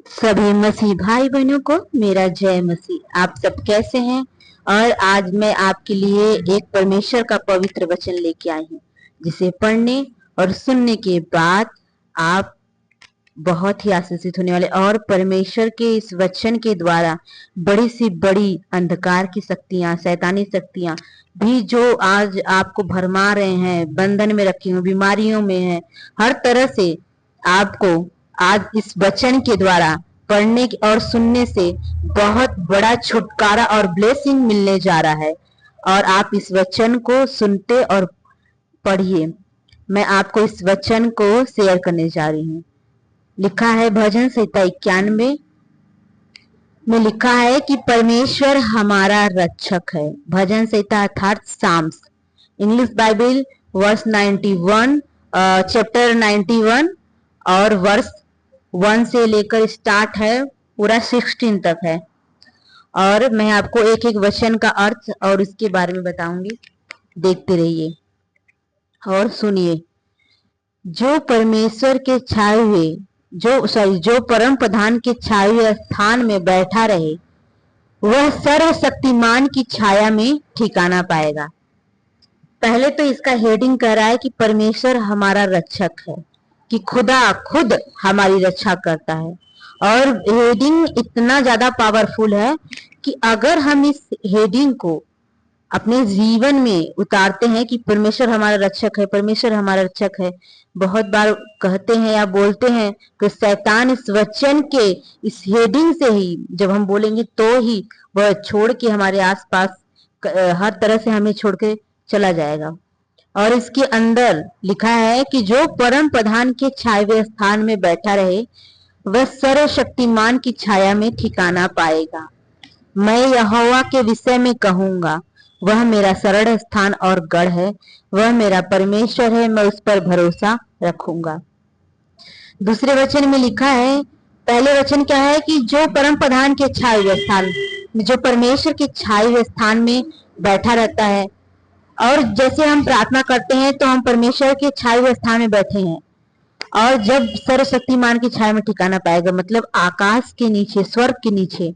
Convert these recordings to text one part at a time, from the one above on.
सभी मसीह भाई बहनों को मेरा जय मसीह। आप सब कैसे हैं? और आज मैं आपके लिए एक परमेश्वर का पवित्र वचन लेके आई हूँ, जिसे पढ़ने और सुनने के बाद आप बहुत ही आशीषित होने वाले। और परमेश्वर के इस वचन के द्वारा बड़ी सी बड़ी अंधकार की शक्तियां, शैतानी शक्तियां भी जो आज आपको भरमा रहे हैं, बंधन में रखी हुई, बीमारियों में है, हर तरह से आपको आज इस वचन के द्वारा पढ़ने और सुनने से बहुत बड़ा छुटकारा और ब्लेसिंग मिलने जा रहा है। और आप इस वचन को सुनते और पढ़िए। मैं आपको इस वचन को शेयर करने जा रही हूँ। लिखा है भजन संहिता 91 में लिखा है कि परमेश्वर हमारा रक्षक है। भजन संहिता अर्थात Psalms, English Bible verse 91, chapter 91 और वर्स 1 से लेकर स्टार्ट है, पूरा 16 तक है। और मैं आपको एक एक वचन का अर्थ और उसके बारे में बताऊंगी। देखते रहिए और सुनिए। जो परमेश्वर के छाए हुए जो परम प्रधान के छाए हुए स्थान में बैठा रहे, वह सर्वशक्तिमान की छाया में ठिकाना पाएगा। पहले तो इसका हेडिंग कह रहा है कि परमेश्वर हमारा रक्षक है, कि खुदा खुद हमारी रक्षा करता है। और हेडिंग इतना ज्यादा पावरफुल है कि अगर हम इस हेडिंग को अपने जीवन में उतारते हैं कि परमेश्वर हमारा रक्षक है, परमेश्वर हमारा रक्षक है, बहुत बार कहते हैं या बोलते हैं कि शैतान इस वचन के इस हेडिंग से ही जब हम बोलेंगे तो ही वह छोड़ के हमारे आसपास हर तरह से हमें छोड़ के चला जाएगा। और इसके अंदर लिखा है कि जो परम प्रधान के छाए हुए स्थान में बैठा रहे, वह सर्वशक्तिमान की छाया में ठिकाना पाएगा। मैं यहोवा के विषय में कहूंगा, वह मेरा सरल स्थान और गढ़ है, वह मेरा परमेश्वर है, मैं उस पर भरोसा रखूंगा। दूसरे वचन में लिखा है, पहले वचन क्या है कि जो परम प्रधान के छाए हुए स्थान, जो परमेश्वर के छाए हुए स्थान में बैठा रहता है। और जैसे हम प्रार्थना करते हैं तो हम परमेश्वर के छाए हुए स्थान में बैठे हैं। और जब सर्वशक्तिमान की छाया में ठिकाना पाएगा, मतलब आकाश के नीचे, स्वर्ग के नीचे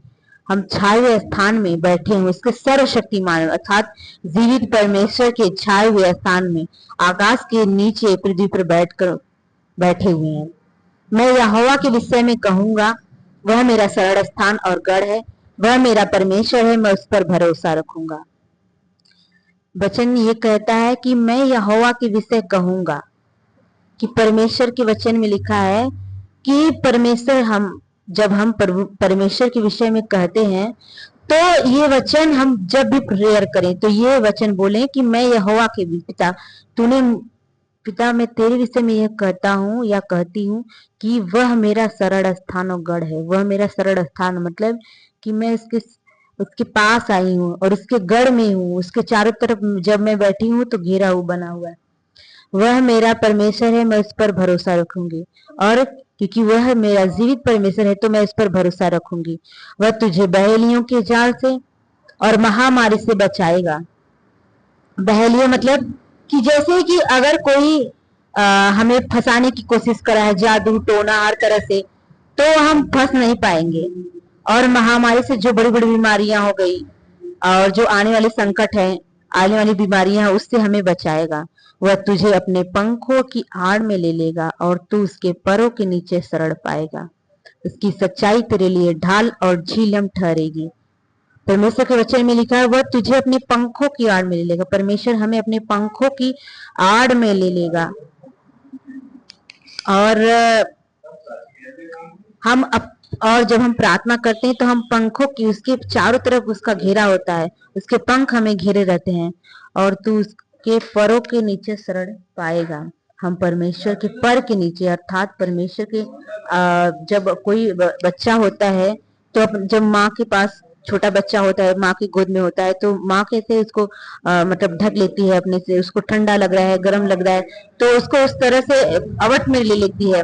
हम छाए हुए स्थान में बैठे हैं, उसके सर्वशक्तिमान अर्थात जीवित परमेश्वर के छाए हुए स्थान में, आकाश के नीचे पृथ्वी पर बैठे हुए हैं। मैं यहोवा के विषय में कहूंगा, वह मेरा सरल स्थान और गढ़ है, वह मेरा परमेश्वर है, मैं उस पर भरोसा रखूंगा। वचन ये कहता है कि मैं यहोवा के विषय कहूंगा, कि परमेश्वर के वचन में लिखा है कि परमेश्वर जब हम परमेश्वर के विषय में कहते हैं तो ये वचन हम जब भी प्रेयर करें तो ये वचन बोले कि मैं यहोवा के पिता मैं तेरे विषय में यह कहता हूँ या कहती हूँ कि वह मेरा सरल स्थान और गढ़ है। वह मेरा सरल स्थान मतलब कि मैं उसके पास आई हूँ और उसके गढ़ में हूँ, उसके चारों तरफ जब मैं बैठी हूँ तो घेरा हुआ बना हुआ है। वह मेरा परमेश्वर है, मैं उस पर भरोसा रखूंगी। और क्योंकि वह मेरा जीवित परमेश्वर है तो मैं उस पर भरोसा रखूंगी। वह तुझे बहेलियों के जाल से और महामारी से बचाएगा। बहेलियों मतलब कि जैसे कि अगर कोई हमें फंसाने की कोशिश करा है, जादू टोना हर तरह से, तो हम फंस नहीं पाएंगे। और महामारी से जो बड़ी बड़ी बीमारियां हो गई और जो आने वाले संकट है, आने वाली बीमारियां, उससे हमें बचाएगा। वह तुझे अपने पंखों की आड़ में ले लेगा और तू उसके परों के नीचे शरण पाएगा। उसकी सच्चाई तेरे लिए ढाल और झीलम ठहरेगी। परमेश्वर के वचन में लिखा है, वह तुझे अपने पंखों की आड़ में ले लेगा। परमेश्वर हमें अपने पंखों की आड़ में ले लेगा। और और जब हम प्रार्थना करते हैं तो हम पंखों की, उसके चारों तरफ उसका घेरा होता है, उसके पंख हमें घेरे रहते हैं। और तू उसके परों के नीचे शरण पाएगा। हम परमेश्वर के पर के नीचे अर्थात परमेश्वर के जब कोई बच्चा होता है तो जब माँ के पास छोटा बच्चा होता है, माँ की गोद में होता है, तो माँ कैसे उसको मतलब ढक लेती है अपने से। उसको ठंडा लग रहा है, गर्म लग रहा है, तो उसको उस तरह से अवट में ले लेती है।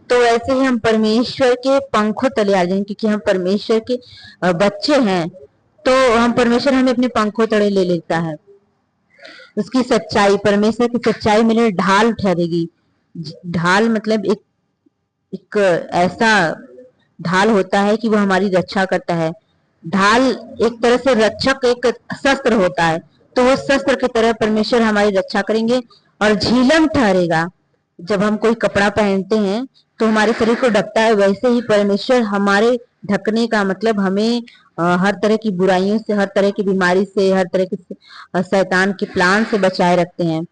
तो ऐसे ही हम परमेश्वर के पंखों तले आ जाएंगे, क्योंकि हम परमेश्वर के बच्चे हैं। तो हम परमेश्वर हमें अपने पंखों तले ले लेता है। उसकी सच्चाई, परमेश्वर की सच्चाई मेरे ढाल ठहरेगी। ढाल मतलब एक ऐसा ढाल होता है कि वो हमारी रक्षा करता है। ढाल एक तरह से रक्षक, एक शस्त्र होता है, तो वो शस्त्र की तरह परमेश्वर हमारी रक्षा करेंगे। और झिलम ठहरेगा, जब हम कोई कपड़ा पहनते हैं तो हमारे शरीर को ढकता है, वैसे ही परमेश्वर हमारे ढकने का मतलब हमें हर तरह की बुराइयों से, हर तरह की बीमारी से, हर तरह के शैतान के प्लान से बचाए रखते हैं।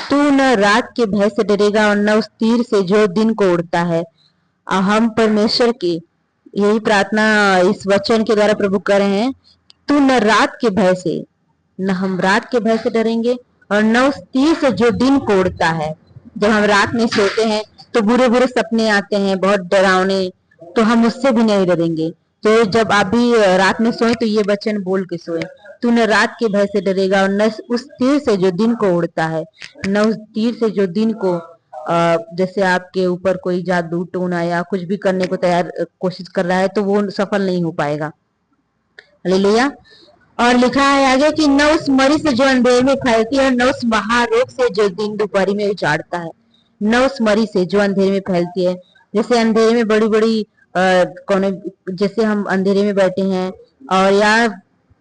तू न रात के भय से डरेगा और न उस तीर से जो दिन को उड़ता है। हम परमेश्वर की यही प्रार्थना इस वचन के द्वारा प्रभु कर रहे हैं। तू न रात के भय से, न हम रात के भय से डरेंगे और न उस तीर से जो दिन को उड़ता है। जब हम रात में सोते हैं तो बुरे बुरे सपने आते हैं, बहुत डरावने, तो हम उससे भी नहीं डरेंगे। तो जब आप भी रात में सोए तो ये वचन बोल के सोए, तू न रात के भय से डरेगा और न उस तीर से जो दिन को उड़ता है, न उस तीर से जो दिन को जैसे आपके ऊपर कोई जादू टोना या कुछ भी करने को तैयार कोशिश कर रहा है तो वो सफल नहीं हो पाएगा। हालेलुया। और लिखा है आगे कि न उस मरी से जो अंधेरे में फैलती है, न उस महारोग से जो दिन दोपहरी में उजाड़ता है। न उस मरी से जो अंधेरे में फैलती है, जैसे अंधेरे में बड़ी बड़ी कोने, जैसे हम अंधेरे में बैठे हैं और या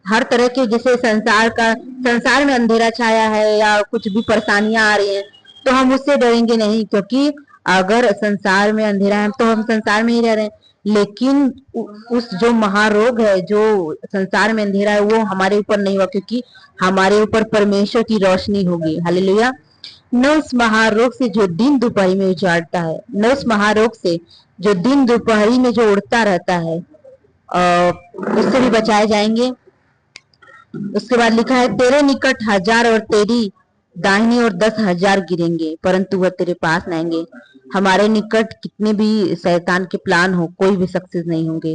हर तरह के, जैसे संसार में अंधेरा छाया है या कुछ भी परेशानियां आ रही हैं, तो हम उससे डरेंगे नहीं, क्योंकि अगर संसार में अंधेरा है तो हम संसार में ही रह रहे हैं। लेकिन उस जो महारोग है, जो संसार में अंधेरा है, वो हमारे ऊपर नहीं हुआ, क्योंकि हमारे ऊपर परमेश्वर की रोशनी होगी। हालेलुया। न उस महारोग से जो दिन दोपहरी में उजाड़ता है, न उस महारोग से जो दिन दोपहरी में जो उड़ता रहता है, उससे भी बचाए जाएंगे। उसके बाद लिखा है तेरे निकट 1000 और तेरी दाहिनी ओर 10,000 गिरेंगे परंतु वह तेरे पास न आएंगे। हमारे निकट कितने भी शैतान के प्लान हो, कोई भी सक्सेस नहीं होंगे।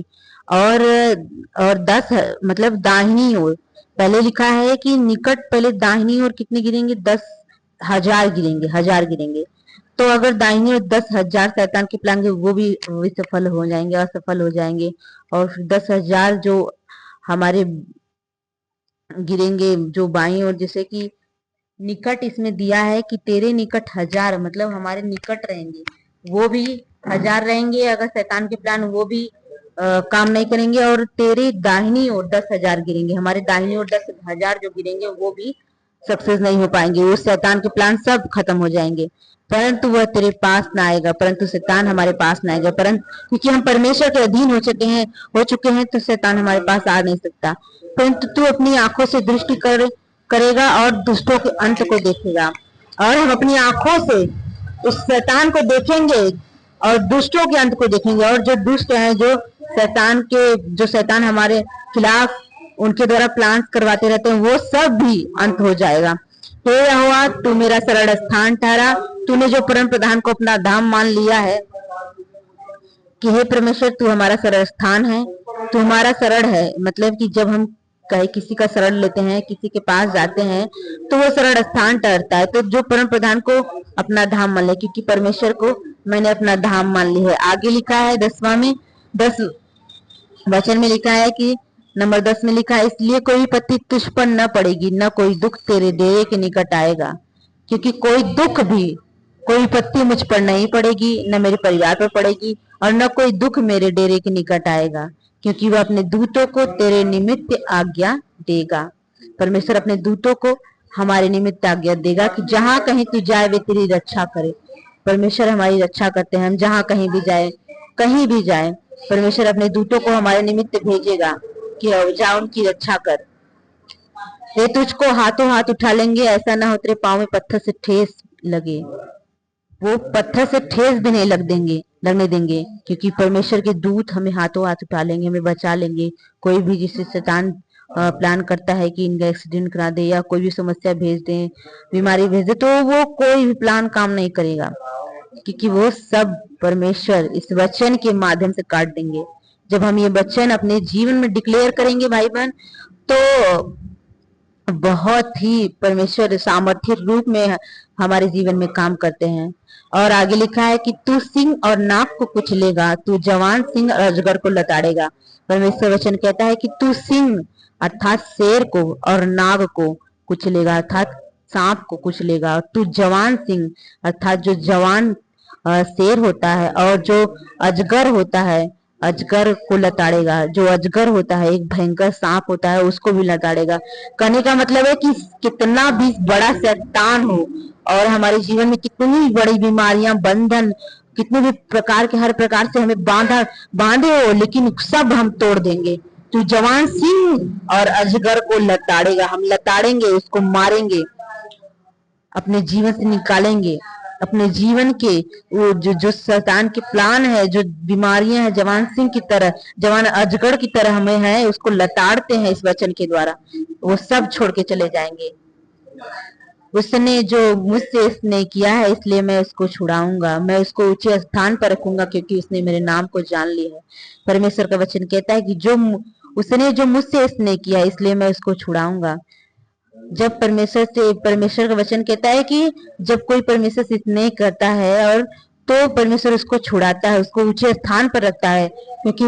और 10 मतलब दाहिनी ओर, पहले लिखा है कि निकट, पहले दाहिनी ओर कितने गिरेंगे, 10,000 गिरेंगे, 1000 गिरेंगे। तो अगर दाहिनी ओर 10,000 शैतान के प्लान के, वो भी विफल हो जाएंगे, असफल हो जाएंगे। और 10,000 जो हमारे गिरेंगे जो बाई ओर, जैसे कि निकट इसमें दिया है कि तेरे निकट 1000, मतलब हमारे निकट रहेंगे, वो भी 1000 रहेंगे। अगर शैतान के प्लान वो भी काम नहीं करेंगे। और तेरे दाहिनी ओर 10,000 गिरेंगे, हमारे दाहिनी ओर 10,000 जो गिरेंगे वो भी सक्सेस नहीं हो पाएंगे, वो शैतान के प्लान सब खत्म हो जाएंगे, परंतु वह तेरे पास ना आएगा, परंतु शैतान हमारे पास ना आएगा। परंतु क्योंकि हम परमेश्वर के अधीन हो चुके हैं तो शैतान हमारे पास आ नहीं सकता। परंतु तू अपनी आंखों से दृष्टि करेगा और दुष्टों के अंत को देखेगा। और हम अपनी आंखों से उस शैतान को देखेंगे और दुष्टों के अंत को देखेंगे। और जो दुष्ट हैं, जो शैतान हमारे खिलाफ उनके द्वारा प्लान करवाते रहते हैं, वो सब भी अंत हो जाएगा। हे यहोवा, तू मेरा सरल स्थान ठहरा। तूने जो परम प्रधान को अपना धाम मान लिया है कि हे परमेश्वर, तू हमारा सरल स्थान है, तू हमारा शरण है। मतलब कि जब हम कहीं किसी का शरण लेते हैं, किसी के पास जाते हैं, तो वो शरण स्थान ठहरता है। तो जो परम प्रधान को अपना धाम मान ले, क्योंकि परमेश्वर को मैंने अपना धाम मान ली है। आगे लिखा है 10 वचन में लिखा है कि नंबर 10 में लिखा है, इसलिए कोई विपत्ति तुझ पर न पड़ेगी, न कोई दुख तेरे डेरे के निकट आएगा। क्योंकि कोई दुख भी, कोई विपत्ति मुझ पर नहीं पड़ेगी, न मेरे परिवार पर पड़ेगी, और न कोई दुख मेरे डेरे के निकट आएगा, क्योंकि वह अपने दूतों को तेरे निमित्त आज्ञा देगा। परमेश्वर अपने दूतों को हमारे निमित्त आज्ञा देगा कि जहां कहीं तू जाए वे तेरी रक्षा करे। परमेश्वर हमारी रक्षा करते हैं। हम जहां कहीं भी जाए, कहीं भी जाए, परमेश्वर अपने दूतों को हमारे निमित्त भेजेगा कि जा उनकी रक्षा कर। वे तुझको हाथों हाथ उठा लेंगे, ऐसा ना हो तेरे पाँव में पत्थर से ठेस लगे। वो पत्थर से ठेस भी नहीं लगने देंगे, क्योंकि परमेश्वर के दूत हमें हाथों हाथ उठा लेंगे, हमें बचा लेंगे। कोई भी जिससे शैतान प्लान करता है कि इनका एक्सीडेंट करा दे या कोई भी समस्या भेज दे, बीमारी भेज दे, तो वो कोई भी प्लान काम नहीं करेगा, क्योंकि वो सब परमेश्वर इस वचन के माध्यम से काट देंगे। जब हम ये वचन अपने जीवन में डिक्लेयर करेंगे भाई बहन, तो बहुत ही परमेश्वर सामर्थ्य रूप में हमारे जीवन में काम करते हैं। और आगे लिखा है कि तू सिंह और नाग को कुचलेगा, तू जवान सिंह और अजगर को लताड़ेगा। परमेश्वर वचन कहता है कि तू सिंह अर्थात शेर को और नाग को कुचलेगा, अर्थात सांप को कुचलेगा। और तू जवान सिंह अर्थात जो जवान शेर होता है और जो अजगर होता है, अजगर को लताड़ेगा। जो अजगर होता है, एक भयंकर सांप होता है, उसको भी लताड़ेगा। कहने का मतलब है कि कितना भी बड़ा शैतान हो और हमारे जीवन में कितनी भी बड़ी बीमारियां, बंधन, कितने भी प्रकार के, हर प्रकार से हमें बांधे हो, लेकिन सब हम तोड़ देंगे। तो जवान सिंह और अजगर को लताड़ेगा, हम लताड़ेंगे, उसको मारेंगे, अपने जीवन से निकालेंगे। अपने जीवन के वो जो शैतान के प्लान है, जो बीमारियां हैं, जवान सिंह की तरह, जवान अजगर की तरह हमें है, उसको लताड़ते हैं इस वचन के द्वारा, वो सब छोड़ के चले जाएंगे। उसने जो मुझसे स्नेह किया है, इसलिए मैं उसको छुड़ाऊंगा, मैं उसको ऊंचे स्थान पर रखूंगा, क्योंकि उसने मेरे नाम को जान लिया है। परमेश्वर का वचन कहता है कि उसने जो मुझसे स्नेह किया, इसलिए मैं उसको छुड़ाऊंगा। जब परमेश्वर का वचन कहता है कि जब कोई परमेश्वर से स्नेह करता है और तो परमेश्वर उसको छुड़ाता है, उसको ऊंचे स्थान पर रखता है, क्योंकि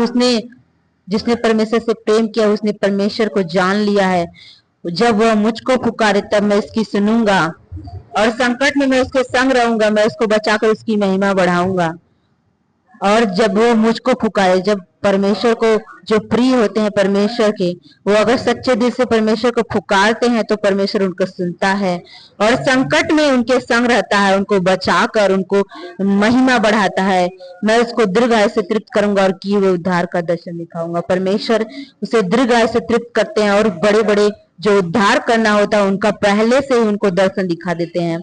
जिसने परमेश्वर से प्रेम किया, उसने परमेश्वर को जान लिया है। जब वह मुझको पुकारे तब मैं उसकी सुनूंगा, और संकट में मैं उसके संग रहूंगा, मैं उसको बचाकर उसकी महिमा बढ़ाऊंगा। और जब वो मुझको पुकारे, जब परमेश्वर को जो प्रिय होते हैं परमेश्वर के, वो अगर सच्चे दिल से परमेश्वर को पुकारते हैं तो परमेश्वर उनको सुनता है और संकट में उनके संग रहता है, उनको बचाकर उनको महिमा बढ़ाता है। मैं उसको दीर्घ आयु से तृप्त करूंगा और किए हुए उद्धार का दर्शन दिखाऊंगा। परमेश्वर उसे दीर्घ आयु से तृप्त करते हैं और बड़े बड़े जो उद्धार करना होता है उनका पहले से ही उनको दर्शन दिखा देते हैं।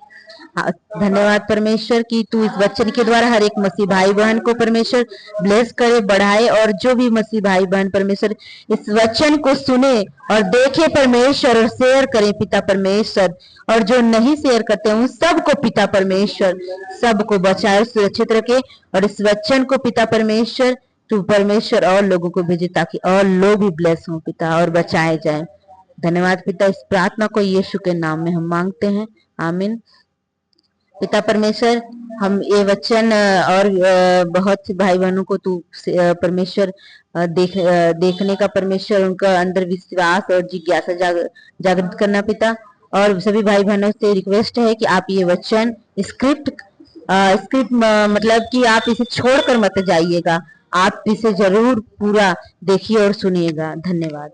धन्यवाद परमेश्वर की तू इस वचन के द्वारा हर एक मसीह भाई बहन को परमेश्वर ब्लेस करे, बढ़ाए, और जो भी मसीह भाई बहन परमेश्वर इस वचन को सुने और देखे परमेश्वर और शेयर करें पिता परमेश्वर, और जो नहीं शेयर करते उन सबको पिता परमेश्वर सबको बचाए, सुरक्षित रखे, और इस वचन को पिता परमेश्वर तू परमेश्वर और लोगों को भेजे ताकि और लोग भी ब्लेस हो पिता और बचाए जाए। धन्यवाद पिता, इस प्रार्थना को यीशु के नाम में हम मांगते हैं, आमीन। पिता परमेश्वर, हम ये वचन और बहुत से भाई बहनों को तू परमेश्वर देखने का परमेश्वर उनका अंदर विश्वास और जिज्ञासा जागृत करना पिता। और सभी भाई बहनों से रिक्वेस्ट है कि आप ये वचन स्क्रिप्ट मतलब कि आप इसे छोड़कर मत जाइएगा, आप इसे जरूर पूरा देखिए और सुनिएगा। धन्यवाद।